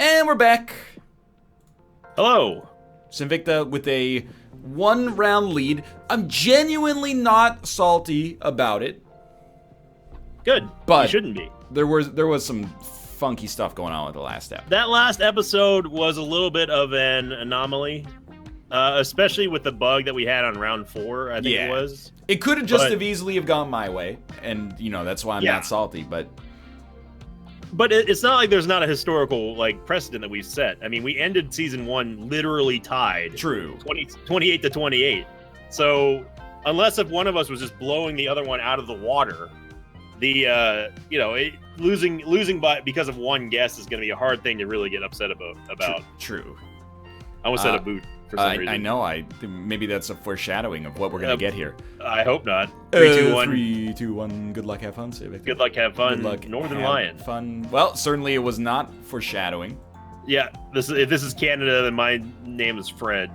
And we're back. Hello. Sinvicta with a 1-round lead. I'm genuinely not salty about it. Good. But you shouldn't be. There was some funky stuff going on with the last episode. That last episode was a little bit of an anomaly, especially with the bug that we had on round 4, I think it was. It could have just have easily have gone my way, and, that's why I'm not salty, but it's not like there's not a historical precedent that we've set. I mean, we ended season 1 literally tied. True. 28-28. So unless if one of us was just blowing the other one out of the water, losing because of one guess is going to be a hard thing to really get upset about. True. I almost said a boot for some reason. I know. Maybe that's a foreshadowing of what we're going to get here. I hope not. 3, 2, 1. 3, 2, 1. Good luck, have fun. Good luck, have fun. Good luck, Northernlion. Fun. Well, certainly it was not foreshadowing. Yeah, if this is Canada, then my name is Fred.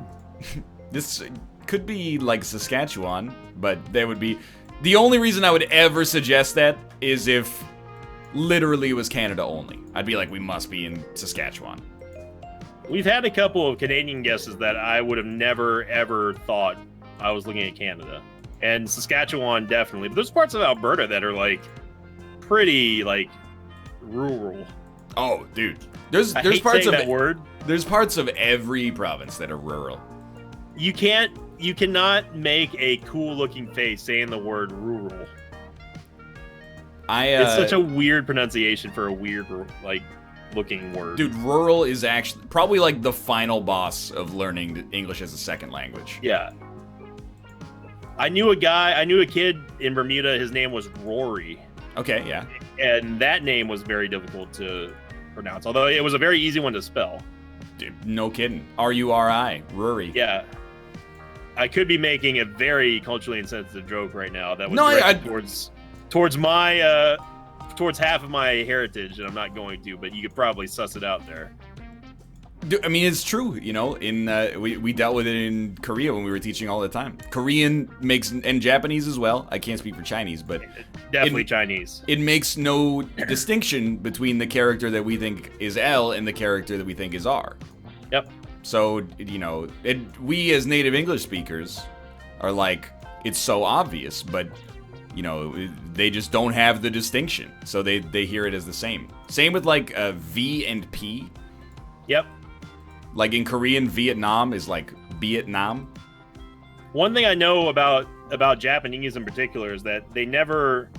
This could be like Saskatchewan, but there would be... The only reason I would ever suggest that is if literally it was Canada only. I'd be like, we must be in Saskatchewan. We've had a couple of Canadian guesses that I would have never, ever thought I was looking at Canada. And Saskatchewan, definitely. But there's parts of Alberta that are, pretty, rural. Oh, dude. There's parts of that word. There's parts of every province that are rural. You cannot make a cool-looking face saying the word rural. It's such a weird pronunciation for a weird, looking word. Dude, rural is actually probably, the final boss of learning English as a second language. Yeah. I knew a kid in Bermuda, his name was Rory. Okay, yeah. And that name was very difficult to pronounce, although it was a very easy one to spell. Dude, no kidding. R-U-R-I, Rory. Yeah. I could be making a very culturally insensitive joke right now that was directed towards half of my heritage, and I'm not going to, but you could probably suss it out there. Dude, I mean, it's true, we dealt with it in Korea when we were teaching all the time. Korean and Japanese as well. I can't speak for Chinese, but... Definitely Chinese. It makes no distinction between the character that we think is L and the character that we think is R. Yep. So, we as native English speakers are like, it's so obvious, but, they just don't have the distinction. So they hear it as the same. Same with, V and P. Yep. Like in Korean, Vietnam is like Vietnam. One thing I know about Japanese in particular is that they never,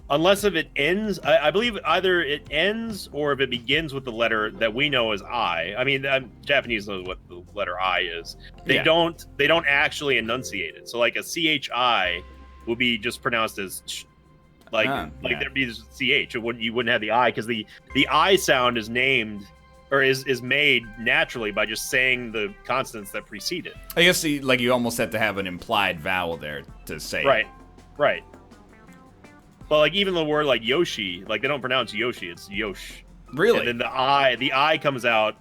unless if it ends, I believe either it ends or if it begins with the letter that we know as I. I mean, Japanese knows what the letter I is. They don't actually enunciate it. So a CHI will be just pronounced as ch. There'd be just CH. You wouldn't have the I because the I sound is named or is made naturally by just saying the consonants that precede it. I guess you almost have to have an implied vowel there to say right. Right. But even the word Yoshi, they don't pronounce Yoshi, it's Yosh. Really? And then the I comes out,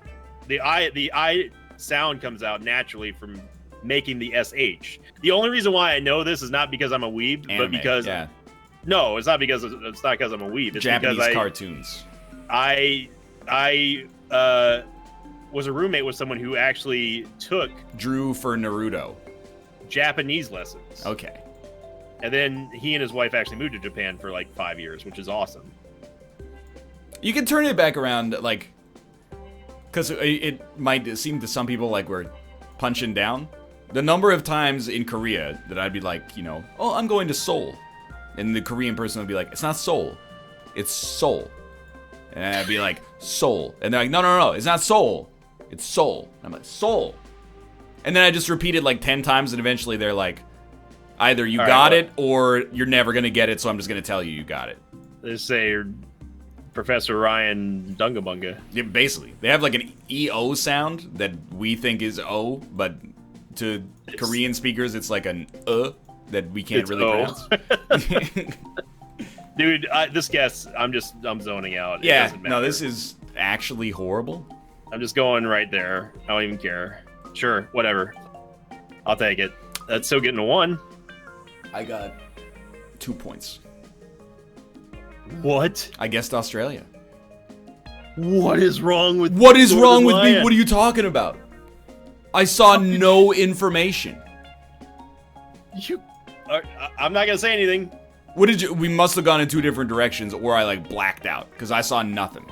the I sound comes out naturally from making the SH. The only reason why I know this is not because I'm a weeb, but because no, it's not because I'm a weeb. It's Japanese because cartoons. I was a roommate with someone who actually drew for Naruto Japanese lessons. Okay. And then he and his wife actually moved to Japan for 5 years, which is awesome. You can turn it back around, because it might seem to some people like we're punching down. The number of times in Korea that I'd be oh, I'm going to Seoul. And the Korean person would be like, it's not Seoul, it's Seoul. And I'd be like, Seoul. And they're like, no, it's not Seoul, it's Seoul. And I'm like, Seoul. And then I just repeat it 10 times, and eventually they're like, either you got it or you're never going to get it, so I'm just going to tell you got it. They say Professor Ryan Dungabunga. Yeah, basically. They have an EO sound that we think is O, but to Korean speakers, it's an that we can't really pronounce. Dude, this guess, I'm zoning out. Yeah, no, this is actually horrible. I'm just going right there. I don't even care. Sure, whatever. I'll take it. That's still getting a 1. I got 2 points. What? I guessed Australia. What is wrong with What is wrong with me? Northernlion? What are you talking about? I saw no information. I'm not gonna say anything. What did you? We must have gone in two different directions, or I like blacked out because I saw nothing.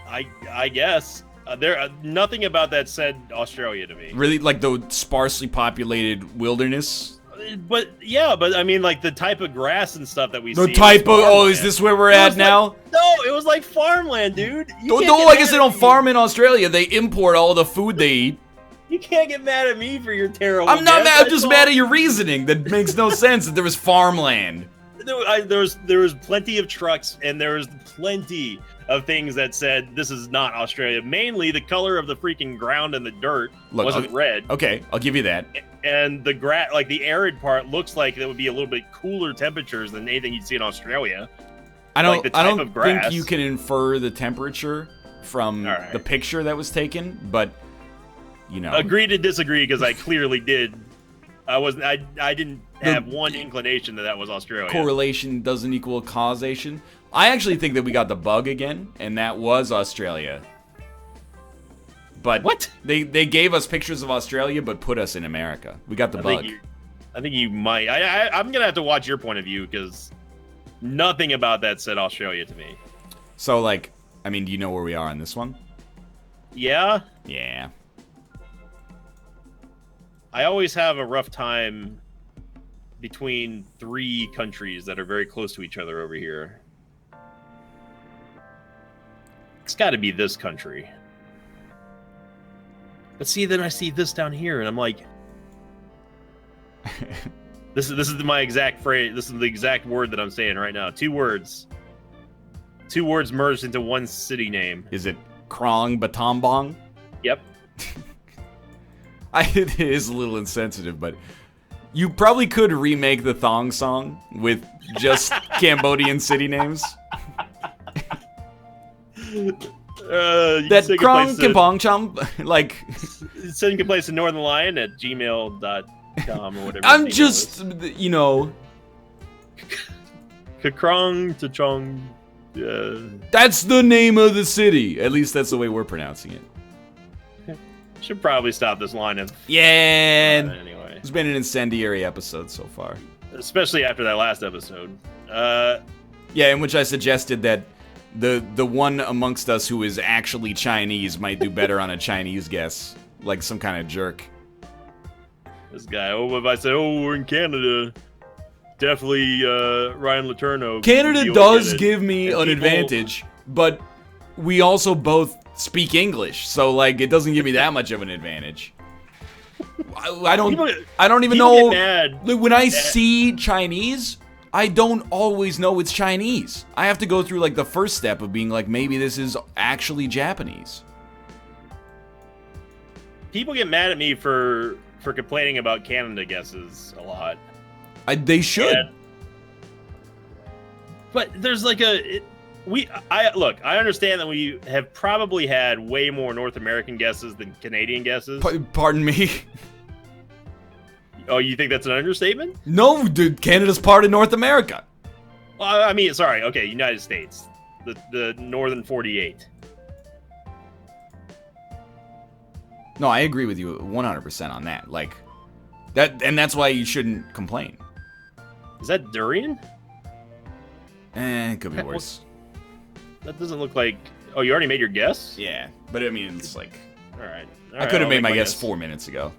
I guess there nothing about that said Australia to me. Really, like the sparsely populated wilderness. But yeah, but I mean, like the type of grass and stuff that we The see. type of is this where we're at now? No, it was like farmland, dude. No, I guess they don't farm in Australia. They import all the food they eat. You can't get mad at me for your terrible. I'm not guess. mad. I'm just mad at your reasoning. That makes no sense. That there was farmland. There was plenty of trucks, and there was plenty of things that said this is not Australia. Mainly the color of the freaking ground and the dirt wasn't red. Okay, I'll give you that. And the like the arid part looks like it would be a little bit cooler temperatures than anything you'd see in Australia. I don't of grass. think you can infer the temperature from the picture that was taken, but you know. Agree to disagree, because I clearly did. I didn't have one inclination that was Australia. Correlation doesn't equal causation. I actually think that we got the bug again, and that was Australia. But what? They gave us pictures of Australia, but put us in America. We got the bug. I think you might. I'm gonna have to watch your point of view, because nothing about that said Australia to me. So, like, I mean, do you know where we are on this one? Yeah. Yeah. I always have a rough time between three countries that are very close to each other over here. It's got to be this country. But see, then I see this down here, and I'm like, this is my exact phrase. This is the exact word that I'm saying right now. Two words merged into one city name. Is it Krong Batambong? Yep. It is a little insensitive, but you probably could remake the Thong song with just Cambodian city names. That Krong Kimpong Chum, like... Send your place to Northernlion at gmail.com or whatever. I'm just, you know... Kakrong Tachong... That's the name of the city. At least that's the way we're pronouncing it. Should probably stop this line of... Yeah. Anyway. It's been an incendiary episode so far. Especially after that last episode. Yeah, in which I suggested that the one amongst us who is actually Chinese might do better on a Chinese guess. Like some kind of jerk. This guy, if I say, we're in Canada, definitely Ryan Letourneau. Canada does give me an advantage, but we also both speak English, so like it doesn't give me that much of an advantage. I don't even know. When I see Chinese, I don't always know it's Chinese. I have to go through like the first step of being like, maybe this is actually Japanese. People get mad at me for complaining about Canada guesses a lot. They should. But there's like I understand that we have probably had way more North American guesses than Canadian guesses. Pardon me? Oh, you think that's an understatement? No, dude, Canada's part of North America. Well, I mean, sorry, okay, United States. The Northern 48. No, I agree with you 100% on that. Like, and that's why you shouldn't complain. Is that durian? It could be worse. That doesn't look like... Oh, you already made your guess? Yeah, but I mean, it's like... All right. I could have made my guess 4 minutes ago.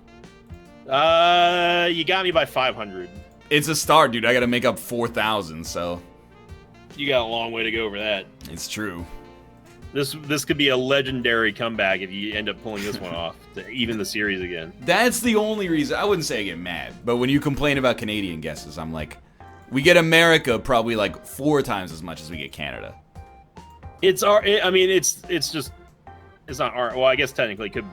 You got me by 500. It's a start, dude. I gotta make up 4,000, so... You got a long way to go over that. It's true. This could be a legendary comeback if you end up pulling this one off to even the series again. That's the only reason. I wouldn't say I get mad, but when you complain about Canadian guesses, I'm like, we get America probably like 4 times as much as we get Canada. It's not our. Well, I guess technically it could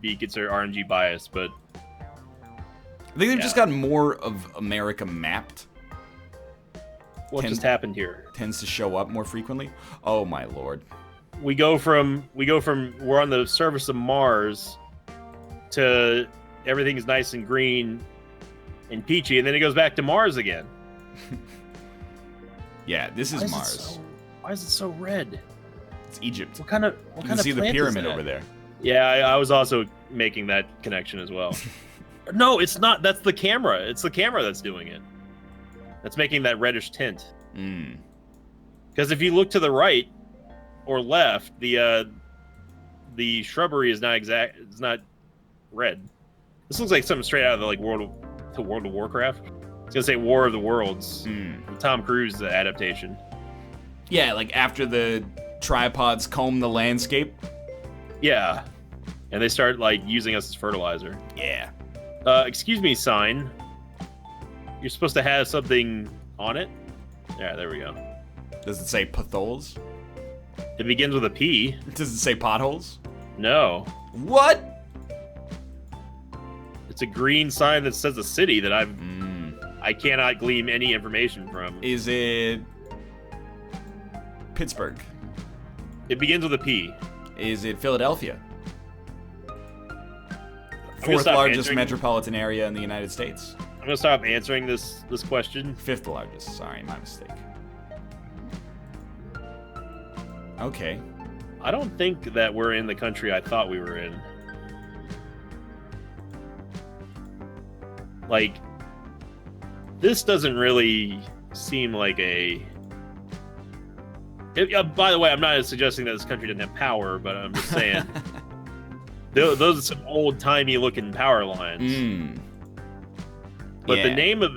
be considered RNG bias, but I think they've just got more of America mapped. What just happened here? Tends to show up more frequently. Oh my lord. We go from we're on the surface of Mars to everything's nice and green and peachy, and then it goes back to Mars again. Yeah, this is Mars. Why is it so red? It's Egypt. What kind of You can see the pyramid over there. Yeah, I was also making that connection as well. No, it's not. That's the camera. It's the camera that's doing it. That's making that reddish tint. Because if you look to the right or left, the shrubbery is not exact. It's not red. This looks like something straight out of the World of Warcraft. I was gonna say War of the Worlds, Tom Cruise adaptation. Yeah, like after the tripods comb the landscape. Yeah, and they start like using us as fertilizer. Yeah. Excuse me, sign. You're supposed to have something on it. Yeah, there we go. Does it say potholes? It begins with a P. Does it say potholes? No. What? It's a green sign that says a city that I cannot glean any information from. Is it Pittsburgh? It begins with a P. Is it Philadelphia? I'm gonna Fourth stop largest answering. metropolitan area in the United States. I'm gonna stop answering this question. Fifth largest. Sorry, my mistake. Okay. I don't think that we're in the country I thought we were in. Like, this doesn't really seem like a... by the way, I'm not suggesting that this country doesn't have power, but I'm just saying... those are some old-timey looking power lines. But Yeah. the name of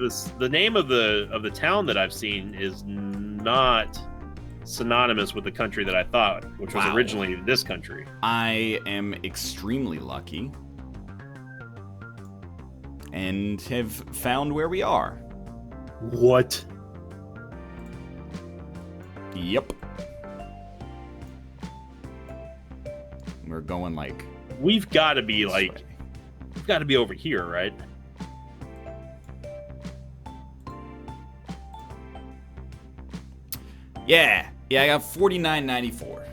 the town that I've seen is not synonymous with the country that I thought, which was Wow. originally this country. I am extremely lucky and have found where we are. What? Yep. We're going like We've got to be this like, way. we've got to be over here, right? Yeah. Yeah, I got 49.94.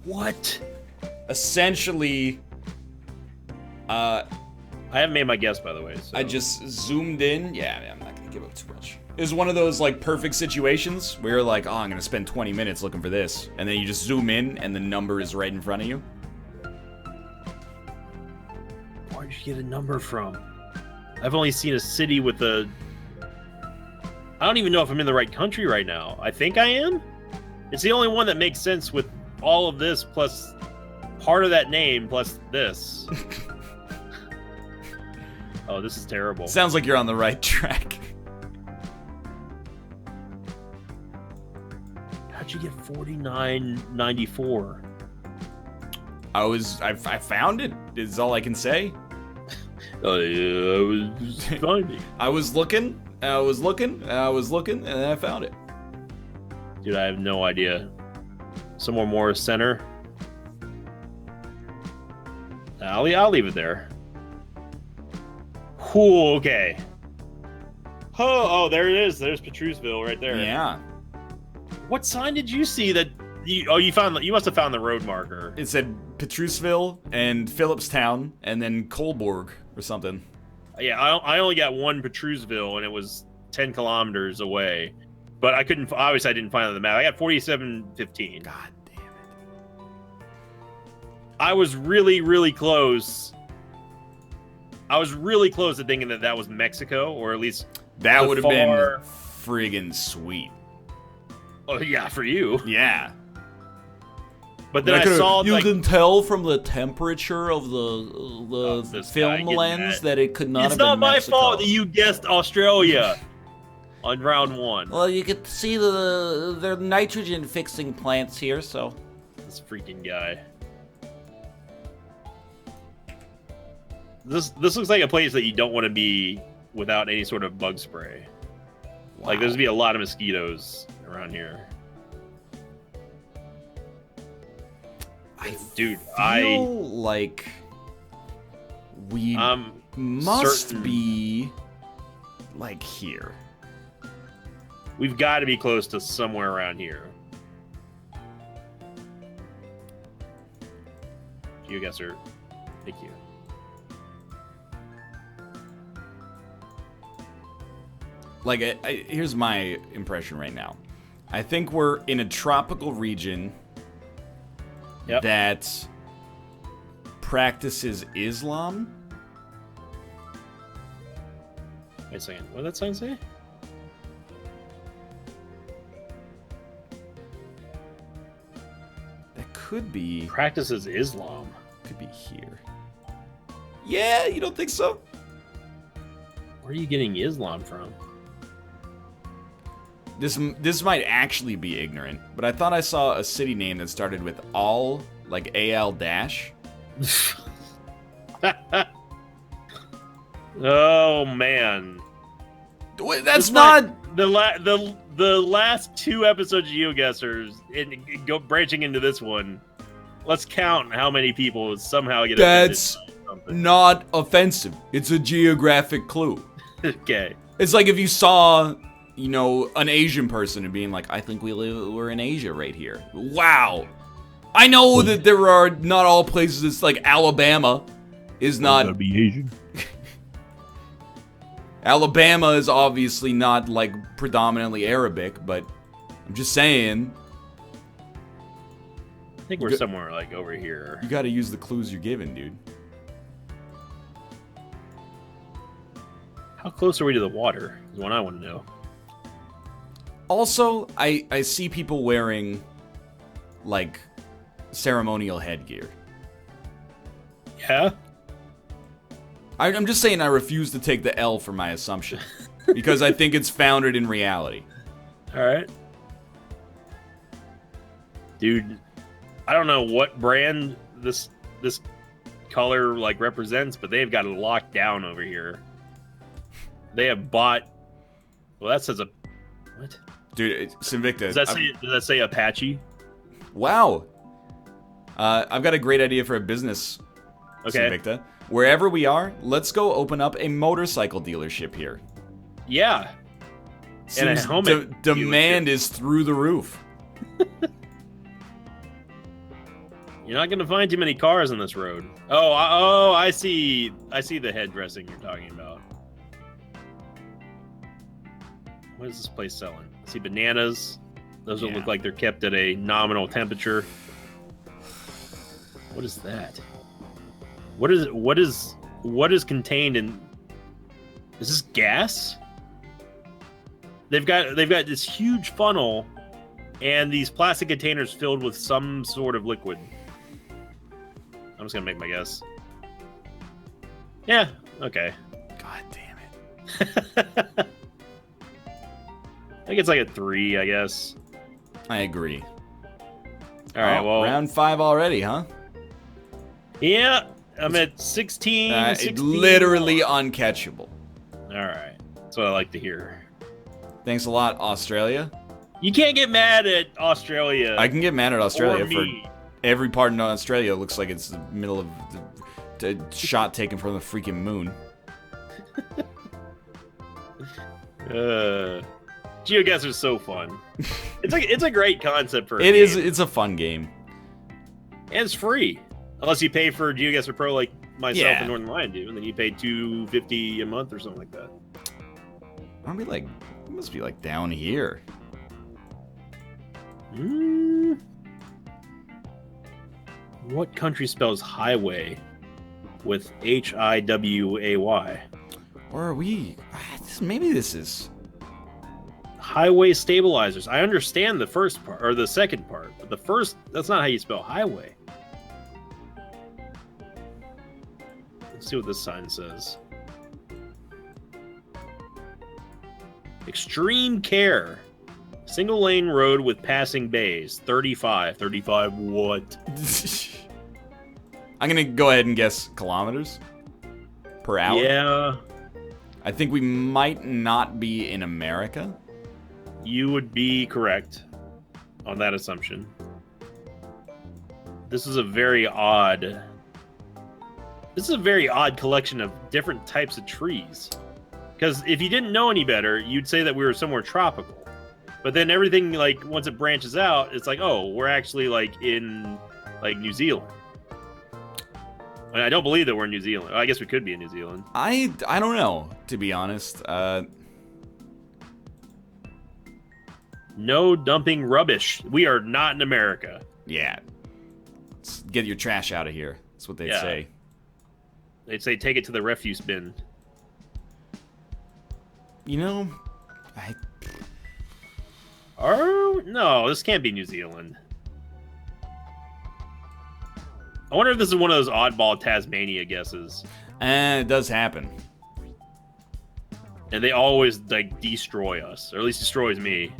What? Essentially, I haven't made my guess, by the way. So. I just zoomed in. Yeah, I'm not gonna give up too much. It was one of those like perfect situations where you're like, oh, I'm gonna spend 20 minutes looking for this, and then you just zoom in and the number is right in front of you. Where'd you get a number from? I've only seen a city with a... I don't even know if I'm in the right country right now. I think I am? It's the only one that makes sense with all of this, plus part of that name, plus this. Oh, this is terrible. Sounds like you're on the right track. How'd you get 49.94? I found it, is all I can say. Oh, yeah, I was finding. I was looking, and then I found it. Dude, I have no idea. Somewhere more center. I'll leave it there. Cool, okay. Oh, there it is. There's Petrusville right there. Yeah. What sign did you see that you must have found the road marker. It said Petrusville and Phillipstown and then Coalborg or something. Yeah, I only got one Petrusville and it was 10 kilometers away. But I didn't find it on the map. I got 4715. God damn it. I was really, really close. I was really close to thinking that was Mexico, or at least That would have been far- friggin' sweet. Oh yeah, for you. Yeah. But then I saw You like, can tell from the temperature of the this guy film getting lens that. that it could not it's have been not my Mexico. fault that you guessed Australia on round one. Well, you could see the nitrogen fixing plants here, so. This freaking guy. This looks like a place that you don't want to be without any sort of bug spray. Like there's gonna be a lot of mosquitoes around here. Dude, I feel like we must certain be like here. we've got to be close to somewhere around here. GeoGuessr, thank you. Like, here's my impression right now. I think we're in a tropical region Yep. that practices Islam. Wait a second. What did that sign say? That could be Practices Islam. could be here. Yeah, you don't think so? Where are you getting Islam from? This might actually be ignorant, but I thought I saw a city name that started with Al, like AL dash. Oh man, Wait, that's This not. might- the last 2 episodes of GeoGuessrs, and go branching into this one. Let's count how many people somehow get That's offended by something. not offensive. It's a geographic clue. Okay. It's like if you saw, you know, an Asian person and being like, I think we're in Asia right here. Wow. I know that there are not all places. It's like Alabama is not. be Asian. Alabama is obviously not like predominantly Arabic, but I'm just saying. I think we're somewhere like over here. You gotta use the clues you're given, dude. How close are we to the water? Is what I want to know. Also, I see people wearing, like, ceremonial headgear. Yeah. I'm just saying I refuse to take the L for my assumption. Because I think it's founded in reality. All right. Dude, I don't know what brand this color like represents, but they've got it locked down over here. They have bought. Well, that says a what? Dude, Sinvicta. Does that say Apache? Wow. I've got a great idea for a business, Okay. Sinvicta. Wherever we are, let's go open up a motorcycle dealership here. Yeah. And a Seems helmet demand is through the roof. You're not gonna find too many cars on this road. Oh, I see. I see the head dressing you're talking about. What is this place selling? I see bananas. Those don't look like they're kept at a nominal temperature. What is that? What is contained in? Is this gas? They've got this huge funnel and these plastic containers filled with some sort of liquid. I'm just gonna make my guess. Yeah, okay. God damn it. I think it's like a 3, I guess. I agree. All right, well, round 5 already, huh? yeah, I'm at 16. It's 16. literally uncatchable. All right, that's what I like to hear. Thanks a lot, Australia. You can't get mad at Australia. I can get mad at Australia or for me. every part in Australia looks like it's the middle of the shot taken from the freaking moon. GeoGuessr is so fun. It's a great concept for a It is. game. It's a fun game. And it's free. Unless you pay for GeoGuessr Pro like myself Yeah. and Northernlion do, and then you pay $250 a month or something like that. Aren't we like? We must be like down here. What country spells highway with Hiway? Or are we? Maybe this is. Highway stabilizers. I understand the first part or the second part, but the first, that's not how you spell highway. Let's see what this sign says. Extreme care. Single lane road with passing bays. 35. 35 what? I'm gonna go ahead and guess kilometers per hour. Yeah, I think we might not be in America. you would be correct on that assumption. This is a very odd collection of different types of trees. Because if you didn't know any better, you'd say that we were somewhere tropical. But then everything, like, once it branches out, it's like, oh, we're actually, like, in, like, New Zealand. And I don't believe that we're in New Zealand. I guess we could be in New Zealand. I don't know, to be honest. No dumping rubbish. We are not in America. Yeah. get your trash out of here. That's what they'd say. They'd say take it to the refuse bin. You know, no, this can't be New Zealand. I wonder if this is one of those oddball Tasmania guesses. It does happen. And they always, like, destroy us. Or at least destroys me.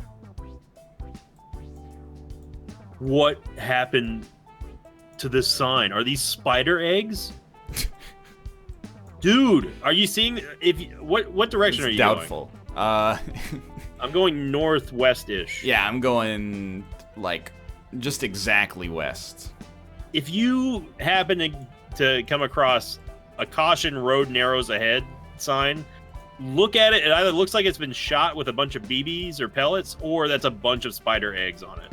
What happened to this sign? Are these spider eggs? Dude, are you seeing... What direction are you doubtful. going? I'm going northwest-ish. Yeah, I'm going, like, just exactly west. If you happen to come across a caution road narrows ahead sign, look at it. It either looks like it's been shot with a bunch of BBs or pellets, or that's a bunch of spider eggs on it.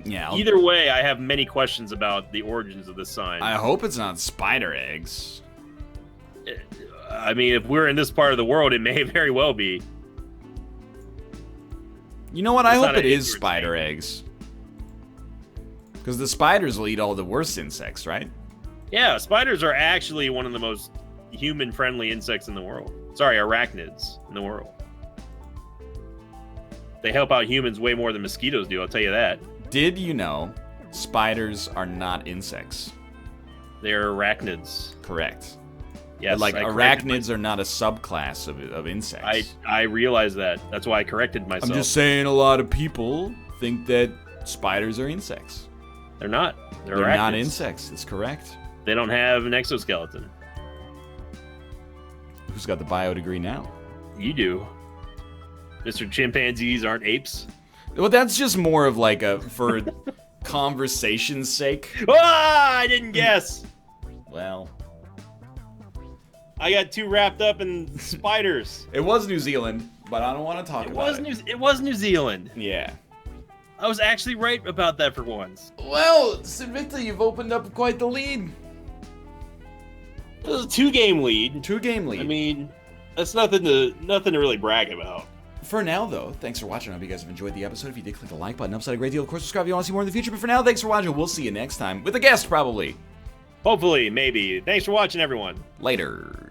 Yeah. Either way, I have many questions about the origins of this sign. I hope it's not spider eggs. I mean, if we're in this part of the world, it may very well be. You know what? I hope it is spider eggs. Because the spiders will eat all the worst insects, right? Yeah, spiders are actually one of the most human-friendly insects in the world. Sorry, arachnids in the world. They help out humans way more than mosquitoes do, I'll tell you that. Did you know spiders are not insects? They're arachnids. Correct. Yes, like arachnids are not a subclass of insects. I realize that. That's why I corrected myself. I'm just saying a lot of people think that spiders are insects. They're not. They're not insects. That's correct. They don't have an exoskeleton. Who's got the bio degree now? You do. Mr. Chimpanzees aren't apes. Well, that's just more of like for conversation's sake. Ah, I didn't guess. Well, I got too wrapped up in spiders. It was New Zealand, but I don't want to talk about it. It was New Zealand. Yeah. I was actually right about that for once. Well, Sinvicta, you've opened up quite the lead. It was a 2-game lead. 2-game lead. I mean, that's nothing to really brag about. For now, though, thanks for watching. I hope you guys have enjoyed the episode. If you did, click the like button. Upside a great deal. Of course, subscribe if you want to see more in the future. But for now, thanks for watching. We'll see you next time with a guest, probably. Hopefully, maybe. Thanks for watching, everyone. Later.